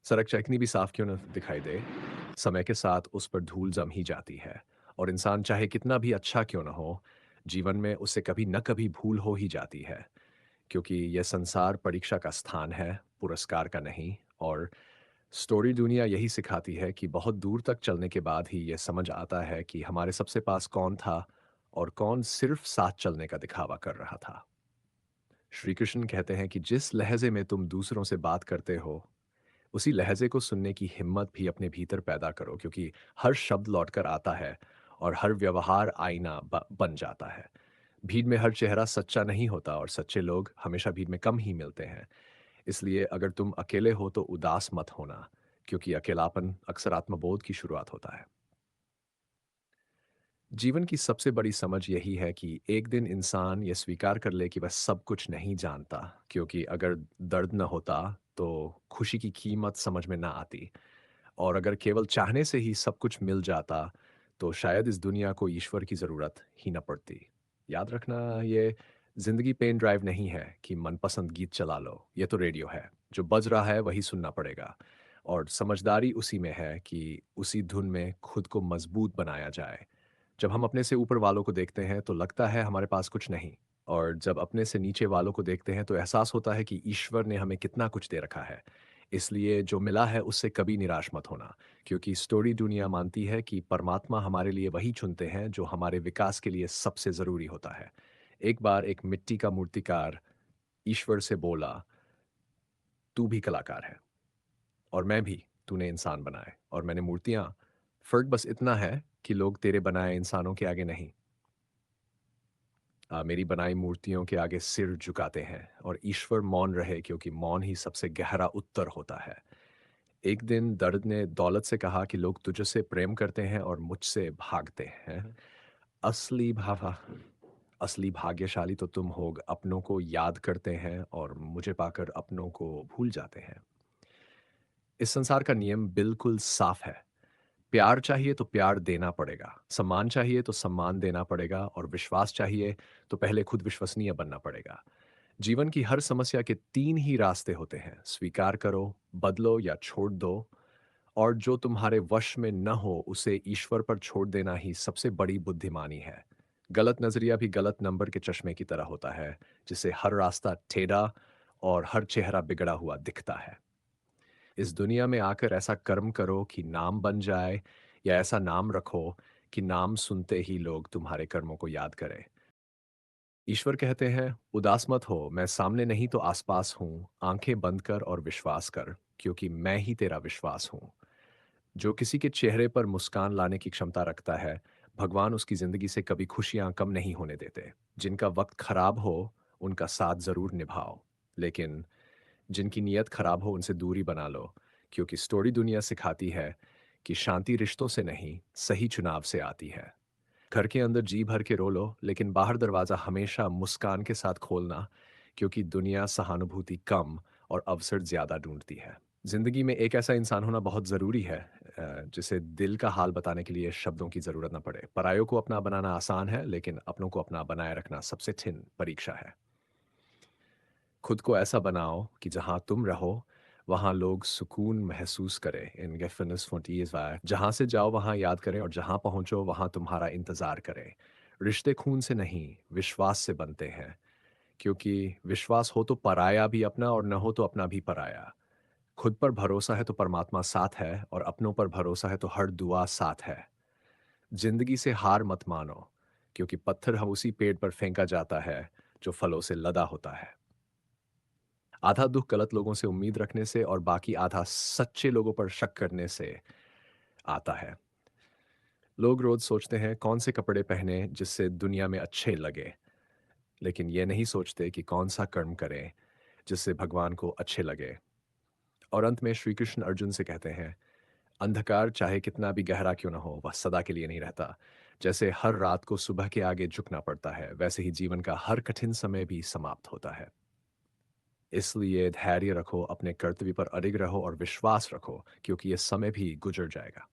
सड़क चाहे कितनी भी साफ क्यों न दिखाई दे, समय के साथ उस पर धूल जम ही जाती है। और इंसान चाहे कितना भी अच्छा क्यों न हो, जीवन में उसे कभी न कभी भूल हो ही जाती है। क्योंकि यह संसार परीक्षा का स्थान है, पुरस्कार का नहीं। और स्टोरी दुनिया यही सिखाती है कि बहुत दूर तक चलने के बाद ही यह समझ आता है कि हमारे सबसे पास कौन था और कौन सिर्फ साथ चलने का दिखावा कर रहा था। श्री कृष्ण कहते हैं कि जिस लहजे में तुम दूसरों से बात करते हो, उसी लहजे को सुनने की हिम्मत भी अपने भीतर पैदा करो, क्योंकि हर शब्द लौटकर आता है और हर व्यवहार आईना बन जाता है। भीड़ में हर चेहरा सच्चा नहीं होता और सच्चे लोग हमेशा भीड़ में कम ही मिलते हैं। इसलिए अगर तुम अकेले हो तो उदास मत होना, क्योंकि अकेलापन अक्सर आत्मबोध की शुरुआत होता है। जीवन की सबसे बड़ी समझ यही है कि एक दिन इंसान ये स्वीकार कर ले कि वह सब कुछ नहीं जानता, क्योंकि अगर दर्द न होता तो खुशी की कीमत समझ में ना आती। और अगर केवल चाहने से ही सब कुछ मिल जाता, तो शायद इस दुनिया को ईश्वर की ज़रूरत ही न पड़ती। याद रखना, ये ज़िंदगी पेन ड्राइव नहीं है कि मनपसंद गीत चला लो। ये तो रेडियो है, जो बज रहा है वही सुनना पड़ेगा। और समझदारी उसी में है कि उसी धुन में खुद को मजबूत बनाया जाए। जब हम अपने से ऊपर वालों को देखते हैं तो लगता है हमारे पास कुछ नहीं, और जब अपने से नीचे वालों को देखते हैं तो एहसास होता है कि ईश्वर ने हमें कितना कुछ दे रखा है। इसलिए जो मिला है उससे कभी निराश मत होना, क्योंकि स्टोरी दुनिया मानती है कि परमात्मा हमारे लिए वही चुनते हैं जो हमारे विकास के लिए सबसे ज़रूरी होता है। एक बार एक मिट्टी का मूर्तिकार ईश्वर से बोला, तू भी कलाकार है और मैं भी, तूने इंसान बनाए और मैंने मूर्तियां। फर्क बस इतना है कि लोग तेरे बनाए इंसानों के आगे नहीं, मेरी बनाई मूर्तियों के आगे सिर झुकाते हैं। और ईश्वर मौन रहे, क्योंकि मौन ही सबसे गहरा उत्तर होता है। एक दिन दर्द ने दौलत से कहा कि लोग तुझसे प्रेम करते हैं और मुझसे भागते हैं। असली भावा असली भाग्यशाली तो तुम हो, अपनों को याद करते हैं और मुझे पाकर अपनों को भूल जाते हैं। इस संसार का नियम बिल्कुल साफ है। प्यार चाहिए तो प्यार देना पड़ेगा, सम्मान चाहिए तो सम्मान देना पड़ेगा, और विश्वास चाहिए तो पहले खुद विश्वसनीय बनना पड़ेगा। जीवन की हर समस्या के तीन ही रास्ते होते हैं: स्वीकार करो, बदलो या छोड़ दो। और जो तुम्हारे वश में न हो उसे ईश्वर पर छोड़ देना ही सबसे बड़ी बुद्धिमानी है। गलत नजरिया भी गलत नंबर के चश्मे की तरह होता है, जिससे हर रास्ता टेढ़ा और हर चेहरा बिगड़ा हुआ दिखता है। इस दुनिया में आकर ऐसा कर्म करो कि नाम बन जाए, या ऐसा नाम रखो कि नाम सुनते ही लोग तुम्हारे कर्मों को याद करें। ईश्वर कहते हैं, उदास मत हो, मैं सामने नहीं तो आसपास हूँ, आंखें बंद कर और विश्वास कर, क्योंकि मैं ही तेरा विश्वास हूँ। जो किसी के चेहरे पर मुस्कान लाने की क्षमता रखता है, भगवान उसकी जिंदगी से कभी खुशियां कम नहीं होने देते। जिनका वक्त खराब हो, उनका साथ जरूर निभाओ, लेकिन जिनकी नीयत खराब हो उनसे दूरी बना लो, क्योंकि स्टोरी दुनिया सिखाती है कि शांति रिश्तों से नहीं, सही चुनाव से आती है। घर के अंदर जी भर के रो लो, लेकिन बाहर दरवाजा हमेशा मुस्कान के साथ खोलना, क्योंकि दुनिया सहानुभूति कम और अवसर ज्यादा ढूंढती है। जिंदगी में एक ऐसा इंसान होना बहुत जरूरी है, जिसे दिल का हाल बताने के लिए शब्दों की जरूरत न पड़े। परायों को अपना बनाना आसान है, लेकिन अपनों को अपना बनाए रखना सबसे कठिन परीक्षा है। खुद को ऐसा बनाओ कि जहाँ तुम रहो वहाँ लोग सुकून महसूस करें। इन गेफिनेस फोर्टीज वार जहाँ से जाओ वहाँ याद करें, और जहाँ पहुँचो वहाँ तुम्हारा इंतजार करें। रिश्ते खून से नहीं, विश्वास से बनते हैं, क्योंकि विश्वास हो तो पराया भी अपना, और न हो तो अपना भी पराया। खुद पर भरोसा है तो परमात्मा साथ है, और अपनों पर भरोसा है तो हर दुआ साथ है। जिंदगी से हार मत मानो, क्योंकि पत्थर हम उसी पेड़ पर फेंका जाता है जो फलों से लदा होता है। आधा दुख गलत लोगों से उम्मीद रखने से, और बाकी आधा सच्चे लोगों पर शक करने से आता है। लोग रोज सोचते हैं कौन से कपड़े पहने जिससे दुनिया में अच्छे लगे, लेकिन ये नहीं सोचते कि कौन सा कर्म करें जिससे भगवान को अच्छे लगे। और अंत में श्री कृष्ण अर्जुन से कहते हैं, अंधकार चाहे कितना भी गहरा क्यों ना हो, वह सदा के लिए नहीं रहता। जैसे हर रात को सुबह के आगे झुकना पड़ता है, वैसे ही जीवन का हर कठिन समय भी समाप्त होता है। इसलिए धैर्य रखो, अपने कर्तव्य पर अडिग रहो और विश्वास रखो, क्योंकि ये समय भी गुजर जाएगा।